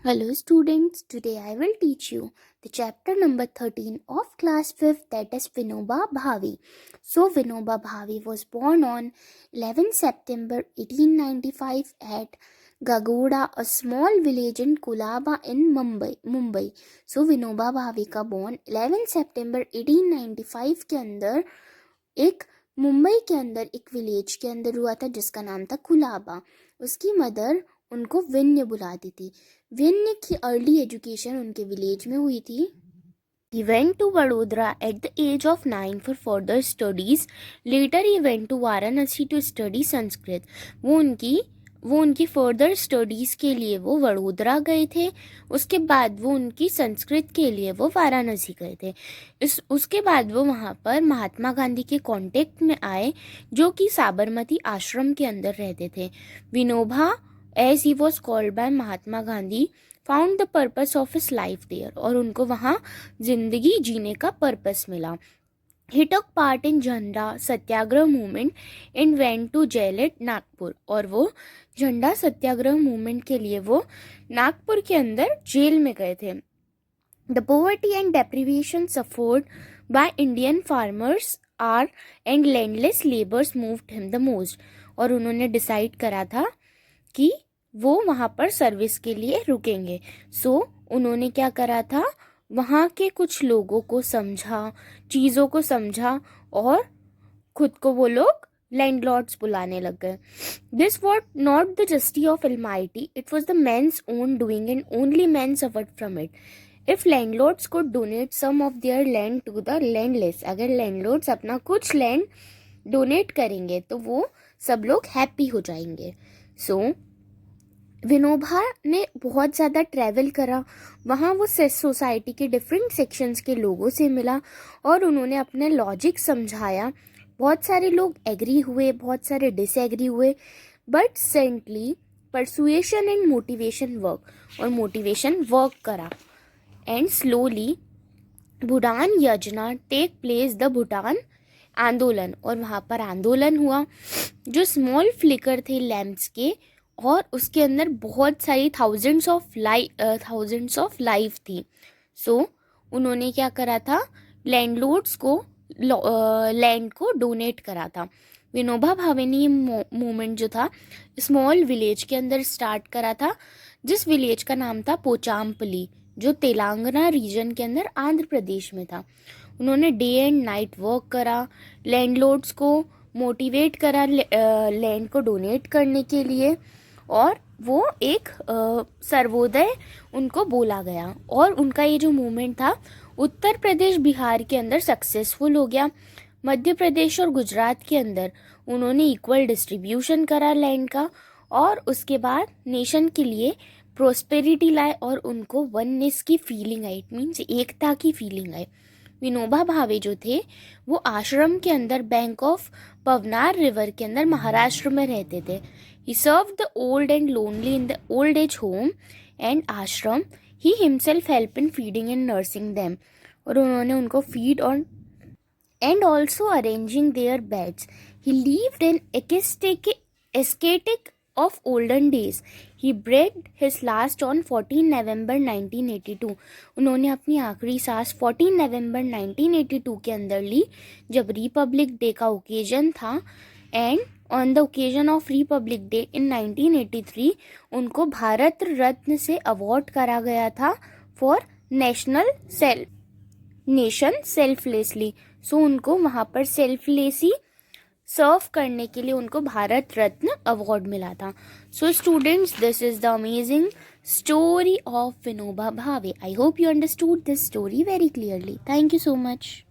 Hello students, today I will teach you the chapter number 13 of class 5th, that is Vinoba Bhave. So Vinoba Bhave was born on 11 September 1895 at Gagoda, a small village in Kulaba in Mumbai. So Vinoba Bhave का born 11 September 1895 के अंदर एक मुंबई के अंदर एक village के अंदर हुआ था जिसका नाम था कुलाबा। उसकी मदर उनको विन्य बुलाती थी। विन्य की अर्ली एजुकेशन उनके विलेज में हुई थी। He went to Vadodara at the age of 9 for further studies. Later he went to Varanasi to study Sanskrit. वो उनकी फर्दर स्टडीज़ के लिए वो वडोदरा गए थे। उसके बाद वो उनकी संस्कृत के लिए वो वाराणसी गए थे। उसके बाद वो वहाँ पर महात्मा गांधी के कांटेक्ट में आए, जो कि साबरमती आश्रम के अंदर रहते थे। Vinoba, as he was called by Mahatma Gandhi, found the purpose of his life there, और उनको वहाँ जिंदगी जीने का पर्पस मिला। He took part in Jhanda Satyagraha movement and went to jail at Nagpur, और वो झंडा सत्याग्रह मूवमेंट के लिए वो नागपुर के अंदर जेल में गए थे। The poverty and deprivation suffered by Indian farmers are and landless laborers moved him the most, और उन्होंने डिसाइड करा था कि वो वहाँ पर सर्विस के लिए रुकेंगे। उन्होंने क्या करा था, वहाँ के कुछ लोगों को समझा, चीज़ों को समझा, और खुद को वो लोग लैंडलॉर्ड्स बुलाने लग गए। This was not the justice of almighty, it was the man's own doing and only man suffered from it. If landlords को donate some of their land to the landless, अगर लैंडलॉर्ड्स अपना कुछ land donate करेंगे तो वो सब लोग happy हो जाएंगे। विनोबा ने बहुत ज़्यादा ट्रैवल करा। वहाँ वो सोसाइटी के डिफरेंट सेक्शंस के लोगों से मिला और उन्होंने अपने लॉजिक समझाया। बहुत सारे लोग एग्री हुए, बहुत सारे डिसएग्री हुए, but saintly persuasion and motivation work, और मोटिवेशन वर्क करा। एंड स्लोली भूटान योजना टेक प्लेस, द भूटान आंदोलन, और वहाँ पर आंदोलन हुआ जो स्मॉल फ्लिकर थे लैम्प्स के, और उसके अंदर बहुत सारी थाउजेंड्स ऑफ लाइफ थी। उन्होंने क्या करा था, लैंडलॉर्ड्स को लैंड को डोनेट करा था। विनोबा भावे ने ये मूवमेंट जो था स्मॉल विलेज के अंदर स्टार्ट करा था, जिस विलेज का नाम था पोचामपल्ली, जो तेलंगाना रीजन के अंदर आंध्र प्रदेश में था। उन्होंने डे एंड नाइट वर्क करा, लैंडलॉर्ड्स को मोटिवेट करा लैंड को डोनेट करने के लिए, और वो एक सर्वोदय उनको बोला गया। और उनका ये जो मूवमेंट था उत्तर प्रदेश बिहार के अंदर सक्सेसफुल हो गया। मध्य प्रदेश और गुजरात के अंदर उन्होंने इक्वल डिस्ट्रीब्यूशन करा लैंड का, और उसके बाद नेशन के लिए प्रोस्पेरिटी लाए, और उनको वननेस की फीलिंग आई, इट मीन्स एकता की फीलिंग आई। विनोबा भावे जो थे वो आश्रम के अंदर बैंक ऑफ पवनार रिवर के अंदर महाराष्ट्र में रहते थे। He served the old and lonely in the old age home and ashram. He himself helped in feeding and nursing them, और उन्होंने उनको feed on and also arranging their beds. He lived an ascetic of olden days. He breathed his last on 14 November 1982. उन्होंने अपनी आखिरी सांस 14 नवंबर 1982 के अंदर ली, जब रिपब्लिक डे का ओकेजन था। And on the occasion of Republic day in 1983 उनको भारत रत्न से अवार्ड करा गया था फॉर नेशन सेल्फलेसली। उनको वहाँ पर सेल्फलेसी सर्व करने के लिए उनको भारत रत्न अवार्ड मिला था। Students, this is the amazing story of Vinoba Bhave. I hope you understood this story very clearly. Thank you so much.